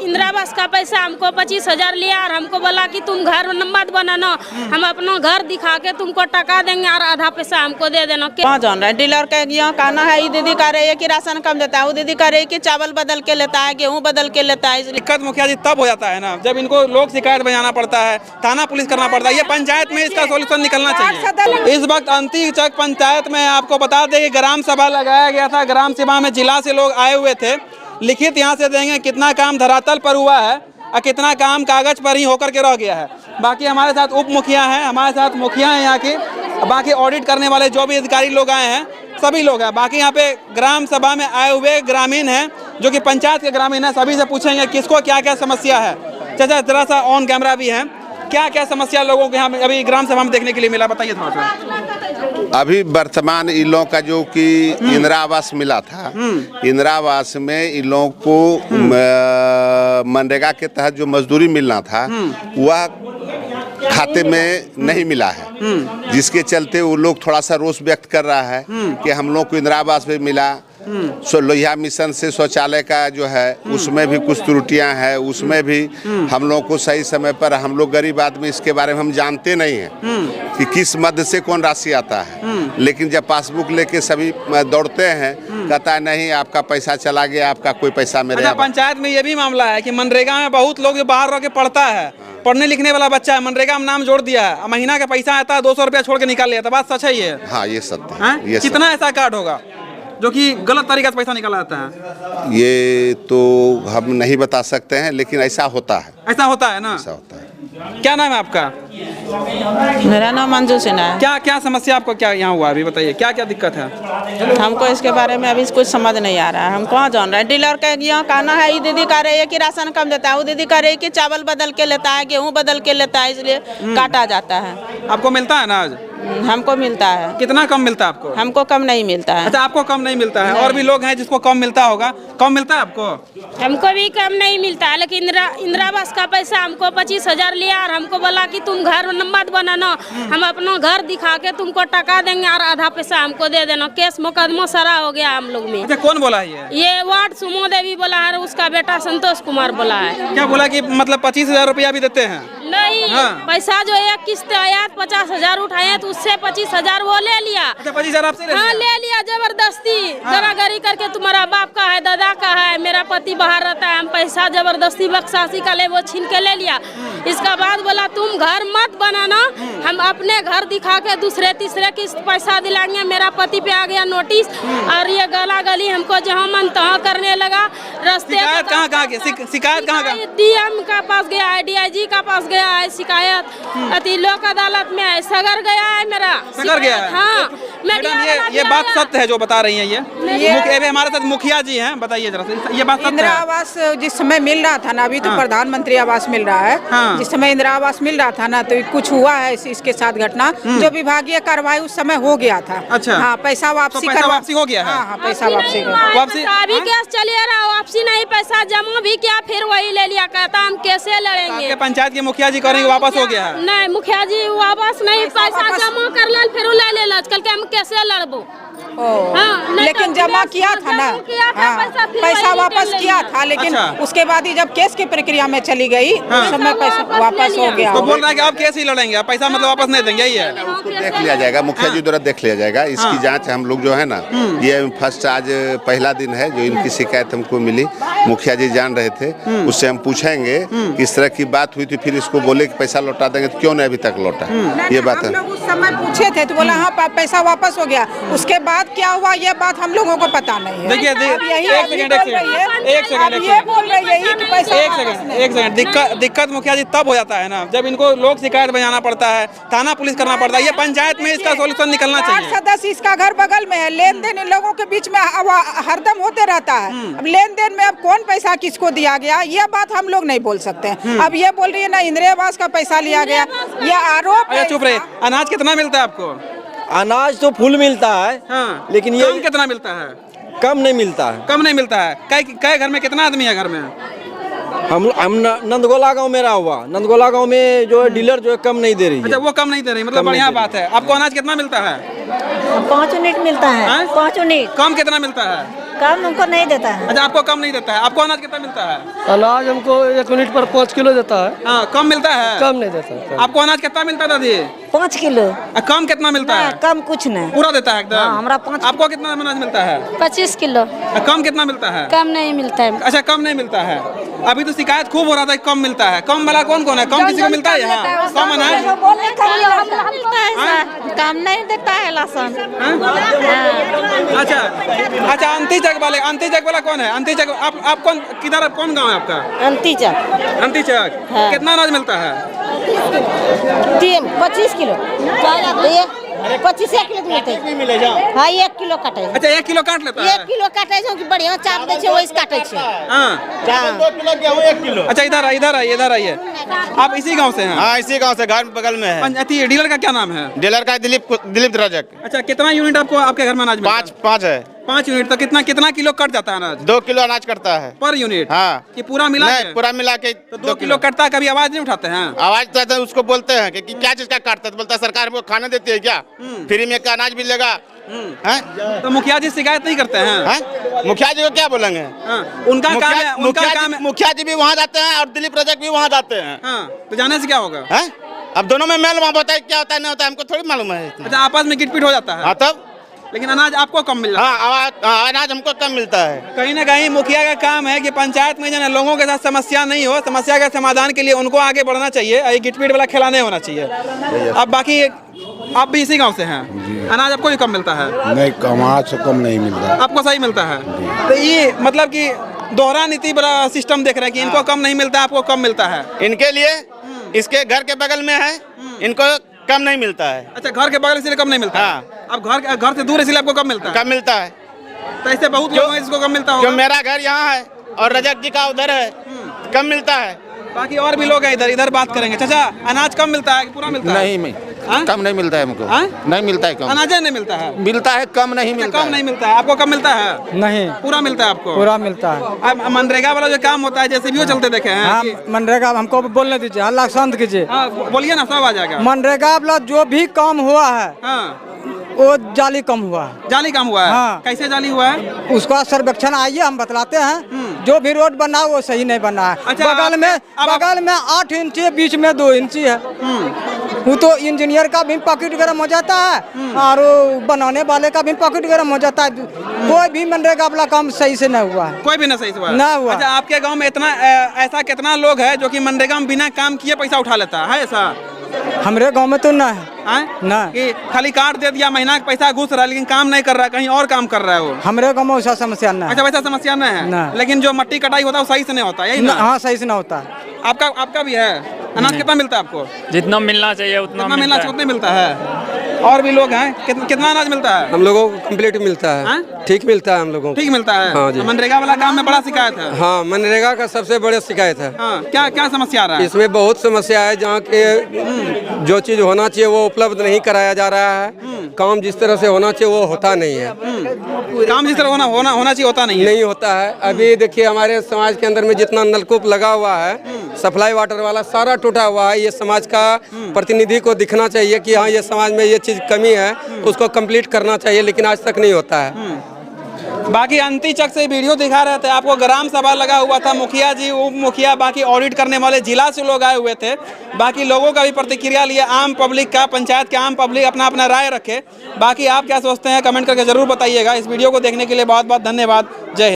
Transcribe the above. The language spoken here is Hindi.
इंदिरा आवास का पैसा हमको 25,000 लिया और हमको बोला कि तुम घर मत बनाना, हम अपना घर दिखा के तुमको टका देंगे और आधा पैसा हमको दे देना। कहाँ जान रहा है? डीलर का यहाँ कहना है, ये दीदी कह रही है कि राशन कम देता है, वो दीदी कह रही है कि चावल बदल के लेता है, गेहूँ बदल के लेता है। दिक्कत मुखिया जी तब हो जाता है ना जब इनको लोग शिकायत बजाना पड़ता है, थाना पुलिस करना पड़ता है। ये पंचायत में इसका सोल्यूशन निकलना चाहिए। इस वक्त अंतिम चक पंचायत में आपको बता दें कि ग्राम सभा लगाया गया था। ग्राम सभा में जिला से लोग आए हुए थे। लिखित यहाँ से देंगे कितना काम धरातल पर हुआ है और कितना काम कागज पर ही होकर के रह गया है। बाकी हमारे साथ उप मुखिया हैं, हमारे साथ मुखिया हैं यहाँ के, बाकी ऑडिट करने वाले जो भी अधिकारी लोग आए हैं सभी लोग हैं। बाकी यहाँ पे ग्राम सभा में आए हुए ग्रामीण हैं जो कि पंचायत के ग्रामीण हैं। सभी से पूछेंगे किसको क्या क्या समस्या है। चाचा जरा सा ऑन कैमरा भी है, क्या क्या समस्या लोगों के यहाँ अभी ग्राम सभा में देखने के लिए मिला, बताइए थोड़ा सा। अभी वर्तमान इन लोगों का जो कि इंदिरा आवास मिला था, इंदिरा आवास में इन लोगों को मनरेगा के तहत जो मजदूरी मिलना था वह खाते में नहीं मिला है, जिसके चलते वो लोग थोड़ा सा रोष व्यक्त कर रहा है कि हम लोग को इंदिरा आवास में मिला। लोहिया मिशन से शौचालय का जो है उसमें भी कुछ त्रुटियां हैं, उसमें भी हम लोग को सही समय पर, हम लोग गरीब आदमी इसके बारे में हम जानते नहीं हैं कि किस मद से कौन राशि आता है। लेकिन जब पासबुक लेके सभी दौड़ते हैं, कहता है नहीं आपका पैसा चला गया, आपका कोई पैसा मेरे। अच्छा, पंचायत में ये भी मामला है कि मनरेगा में बहुत लोग जो बाहर रह के पढ़ता है, पढ़ने लिखने वाला बच्चा है, मनरेगा में नाम जोड़ दिया है, महीना का पैसा आता है 200 रुपया छोड़ के निकाल लिया था। बात सच है ये? हाँ ये सत्य है। ये कितना ऐसा कार्ड होगा जो कि गलत तरीके से पैसा निकाला जाता है? ये तो हम नहीं बता सकते हैं, लेकिन ऐसा होता है। ऐसा होता है ना? ऐसा होता है। क्या नाम है आपका? मेरा नाम मंजू सिन्हा है। क्या क्या समस्या आपको क्या यहाँ हुआ, अभी बताइए क्या क्या दिक्कत है? हमको इसके बारे में अभी कुछ समझ नहीं आ रहा है। हम कहाँ जान रहे हैं? डीलर का यहाँ कहना है, ये दीदी कह रही है कि राशन कम देता है, वो दीदी कह रही है कि चावल बदल के लेता है, गेहूँ बदल के लेता है, इसलिए काटा जाता है। आपको मिलता है अनाज? हमको मिलता है। कितना कम मिलता है आपको? हमको कम नहीं मिलता है। अच्छा, आपको कम नहीं मिलता है, और भी लोग हैं जिसको कम मिलता होगा। कम मिलता है आपको? हमको भी कम नहीं मिलता है, लेकिन इंदिरा आवास का पैसा हमको 25,000 लिया और हमको बोला कि तुम घर मत बनाना, हम अपना घर दिखा के तुमको टका देंगे और आधा पैसा हमको दे देना। केस मुकदमा सारा हो गया हम लोग में। अच्छा, कौन बोला है ये वार्ड सुमो देवी बोला है, उसका बेटा संतोष कुमार बोला है। क्या बोला कि मतलब 25,000 रुपया भी देते हैं? नहीं, पैसा जो एक किस्त आया 50,000 उठाए तो उससे 25,000 वो ले लिया। अच्छा, 25,000 आपसे ले लिया? हाँ, ले लिया जबरदस्ती। गरागरी करके तुम्हारा बाप का है, दादा का है, मेरा पति बाहर रहता है, हम पैसा जबरदस्ती बक्सासी का ले वो छीन के ले लिया। इसका बाद बोला तुम घर मत बनाना, हम अपने घर दिखा के दूसरे तीसरे किस्त पैसा दिलाएंगे। मेरा पति पे आ गया नोटिस और ये गला गली हमको जहाँ मन तहाँ करने लगा। रास्ते शिकायत कहाँ की? शिकायत कहाँ का? डीएम का पास गया है, डीआईजी का पास गया है, शिकायत अति लोक अदालत में है, सगर गया है मेरा। सगर गया है? हाँ। मैडम ये बात सत्य है जो बता रही हैं ये हमारे साथ मुखिया जी हैं, बताइए जरा से, ये बात सत्य है? इंदिरा आवास जिस समय मिल रहा था ना, अभी तो प्रधानमंत्री आवास मिल रहा है। जिस समय इंदिरा आवास मिल रहा था ना, तो कुछ हुआ है इसके साथ घटना, जो विभागीय कार्रवाई उस समय हो गया था। अच्छा। हाँ, पैसा वापसी वापसी हो गया है? हाँ, पैसा वापसी अभी केस चलिए रहा, वापसी नहीं, पैसा जमा भी किया, फिर वही ले लिया। कहता हम कैसे लड़ेंगे? पंचायत के मुखिया जी करेंगे वापस हो गया है? नहीं, मुखिया जी वापस नहीं, पैसा जमा कर ले फिर ले ले, कल के हम कैसे लड़बो? हाँ, लेकिन जमा किया था ना, पैसा वापस किया था, लेकिन उसके बाद ही जब केस की प्रक्रिया में चली गई उस समय पैसा वापस हो गया। तो बोल रहा है कि अब केस ही लड़ेंगे, पैसा मतलब वापस नहीं देंगे, यही है? उसको देख लिया जाएगा, मुखिया जी द्वारा देख लिया जाएगा। इसकी जांच हम लोग जो है ना, ये फर्स्ट आज पहला दिन है जो इनकी शिकायत हमको मिली। मुखिया जी जान रहे थे, उससे हम पूछेंगे किस तरह की बात हुई थी, फिर इसको बोले कि पैसा लौटा देंगे, तो क्यों नहीं अभी तक लौटा? ये बात है। उस समय पूछे थे तो बोला हाँ पैसा वापस हो गया। उसके बाद क्या हुआ ये बात हम लोगों को पता नहीं है। देखिए एक सेकंड, दिक्कत मुखिया जी तब हो जाता है ना जब इनको लोग शिकायत बजाना पड़ता है, थाना पुलिस करना पड़ता है। ये पंचायत में इसका सोल्यूशन निकलना चाहिए। सदस्य इसका घर बगल में है, लेन देन इन लोगों के बीच में हरदम होते रहता है। अब लेन देन में अब कौन पैसा किसको दिया गया ये बात हम लोग नहीं बोल सकते हैं। अब ये बोल रही है ना इंदिरा आवास का पैसा लिया गया, ये आरोप। चुप रहे। अनाज कितना मिलता है आपको? अनाज तो फुल मिलता है। हाँ। लेकिन ये कितना मिलता है? कम नहीं मिलता है। कम नहीं मिलता है? कै घर में कितना आदमी है घर में? हम नंदगोला गांव में रहा हुआ, नंदगोला गांव में जो है डीलर जो है कम नहीं दे रही है। अच्छा, वो कम नहीं दे रही, मतलब बढ़िया बात है। आपको अनाज कितना मिलता है? 5 यूनिट मिलता है। 5 यूनिट। कम कितना मिलता है? कम हमको नहीं देता है। अच्छा, आपको कम नहीं देता है। आपको अनाज कितना मिलता है? अनाज हमको 1 यूनिट पर 5 किलो देता है। हाँ, कम मिलता है। कम नहीं देता है। आपको अनाज कितना मिलता है दादी? 5 किलो। कम कितना मिलता है? कम कुछ नहीं, पूरा देता है एकदम। हाँ, हमरा 5। आपको कितना अनाज मिलता है? 25 किलो। कम कितना मिलता है? कम नहीं मिलता है। अच्छा, कम नहीं मिलता है। अभी तो शिकायत खूब हो रहा था कि कम मिलता है। कम वाला कौन कौन है? कम किसी को मिलता है यहाँ? कम अनाज कम नहीं देता है लहसुन। अच्छा अच्छा, अंती चक वाला कौन है? अंती चक आप कौन, किधर, कौन गांव है आपका? अंती चक। अंती चक। कितना अनाज मिलता है? 25 किलो। 25 किलो मिलते हैं। हाँ, 1 किलो काटे। अच्छा, 1 किलो काट लेता है। 1 किलो काटे छै कि बढ़िया चाप दे छै वैसे काटे छै। हाँ। 2 किलो गेहूं 1 किलो। अच्छा, इधर आइए। आप इसी गांव से हैं? हाँ, इसी गांव से, घर बगल में है। डीलर का क्या नाम है? डीलर का दिलीप रजक। अच्छा, कितना यूनिट आपको आपके घर में अनाज मिलता है? 5 है। 5 यूनिट। तो कितना किलो कट जाता है अनाज? 2 किलो अनाज कटता है पर यूनिट? हाँ। कि पूरा मिला के? नहीं, पूरा मिला के तो 2 किलो कटता है। कभी आवाज नहीं उठाते हैं? आवाज तो उसको बोलते हैं कि क्या चीज का काटता है, तो बोलता है सरकार हमको खाना देती है क्या, फ्री में का अनाज मिलेगा। तो मुखिया जी शिकायत नहीं करते हैं? मुखिया जी को क्या बोलेंगे? उनका काम है। मुखिया जी भी वहाँ जाते हैं और दिलीप रजक भी वहाँ जाते हैं। तो जाने से क्या होगा? अब दोनों में मेल वहाँ बताए क्या होता है नहीं होता है, हमको थोड़ी मालूम है। अच्छा, आपस में गिटपिट हो जाता है? हाँ, तब। लेकिन अनाज आपको कम मिल रहा है। हाँ, अनाज हमको कम मिलता है। कहीं ना कहीं मुखिया का काम है कि पंचायत में जो लोगों के साथ समस्या नहीं हो, समस्या के समाधान के लिए उनको आगे बढ़ना चाहिए। ये गिटपिट वाला खेला नहीं होना चाहिए। अब बाकी आप भी इसी गांव से हैं? अनाज आपको भी कम मिलता है? नहीं, अनाज से कम नहीं मिलता। आपको सही मिलता है? तो ये मतलब कि दोहरा नीति वाला सिस्टम देख रहे हैं कि इनको कम नहीं मिलता, आपको कम मिलता है। इनके लिए इसके घर के बगल में है, इनको कम नहीं मिलता है। अच्छा, घर के बगल इसलिए कम नहीं मिलता? हाँ। अब घर से दूर इसलिए आपको कम मिलता है? कम मिलता है। तो ऐसे बहुत लोग हैं जिसको कम मिलता होगा। जो मेरा घर यहाँ है और रजक जी का उधर है, कम मिलता है। बाकी और भी लोग हैं इधर बात करेंगे। चाचा, अनाज कम मिलता है कि पूरा मिलता है? नहीं, कम नहीं मिलता है हमको। नहीं मिलता है कम। अनाज नहीं मिलता है? मिलता है, कम नहीं मिलता। कम नहीं मिलता है। आपको कम मिलता है? नहीं, पूरा मिलता है आपको? पूरा मिलता है। अब मनरेगा वाला जो काम होता है, जैसे भी वो चलते देखे हैं? हाँ, मनरेगा हमको बोलने दीजिए, हल्ला शांत कीजिए। हाँ, बोलिए ना, सब आ जाएगा। मनरेगा वाला जो भी काम हुआ है वो जाली कम हुआ है। जाली काम हुआ है? हाँ। कैसे जाली हुआ है? उसका सर्वेक्षण आइए, हम बतलाते हैं। जो भी रोड बना वो सही नहीं बना है। अच्छा, बगल में 8 इंच है, बीच में 2 इंच है। वो तो इंजीनियर का भी पॉकेट गर्म हो जाता है और बनाने वाले का भी पॉकेट गर्म हो जाता है। कोई भी मनरेगा वाला काम सही से नहीं हुआ है। कोई भी ना सही से हुआ? ना हुआ। अच्छा, आपके गांव में इतना ऐसा कितना लोग है जो कि मनरेगा में बिना काम किए पैसा उठा लेता है? ऐसा हमारे गांव में तो ना है। ना कि खाली कार्ड दे दिया, महीना का पैसा घुस रहा है, लेकिन काम नहीं कर रहा है, कहीं और काम कर रहा है वो। हमारे गांव में वैसा समस्या ना है। अच्छा, वैसा समस्या नहीं है ना। लेकिन जो मट्टी कटाई होता है वो सही से नहीं होता, यही ना? हाँ, सही से ना होता है। आपका भी है? अनाज कितना मिलता है आपको? जितना मिलना चाहिए उतना मिलना चाहिए उतना मिलता है। और भी लोग हैं, कितना अनाज मिलता है? हम लोगों को कम्प्लीट मिलता है। ठीक मिलता है हम लोगों को। ठीक मिलता है? हाँ जी। मनरेगा वाला काम में बड़ा शिकायत है? हाँ, मनरेगा का सबसे बड़ा शिकायत है। हाँ, क्या समस्या आ रहा है? इसमें बहुत समस्या है, जहाँ के जो चीज होना चाहिए वो उपलब्ध नहीं कराया जा रहा है। काम जिस तरह से होना चाहिए वो होता नहीं है। काम जिस तरह होना चाहिए होता नहीं है? नहीं होता है। अभी देखिए, हमारे समाज के अंदर में जितना नलकूप लगा हुआ है, सप्लाई वाटर वाला सारा टूटा हुआ है। ये समाज का प्रतिनिधि को दिखना चाहिए कि हाँ, ये समाज में ये चीज कमी है, उसको कंप्लीट करना चाहिए, लेकिन आज तक नहीं होता है। बाकी अंती चक से वीडियो दिखा रहे थे आपको, ग्राम सभा लगा हुआ था, मुखिया जी, उप मुखिया, बाकी ऑडिट करने वाले जिला से लोग आए हुए थे। बाकी लोगों का भी प्रतिक्रिया लिए, आम पब्लिक का, पंचायत के आम पब्लिक अपना अपना राय रखे। बाकी आप क्या सोचते हैं कमेंट करके जरूर बताइएगा। इस वीडियो को देखने के लिए बहुत बहुत धन्यवाद। जय हिंद।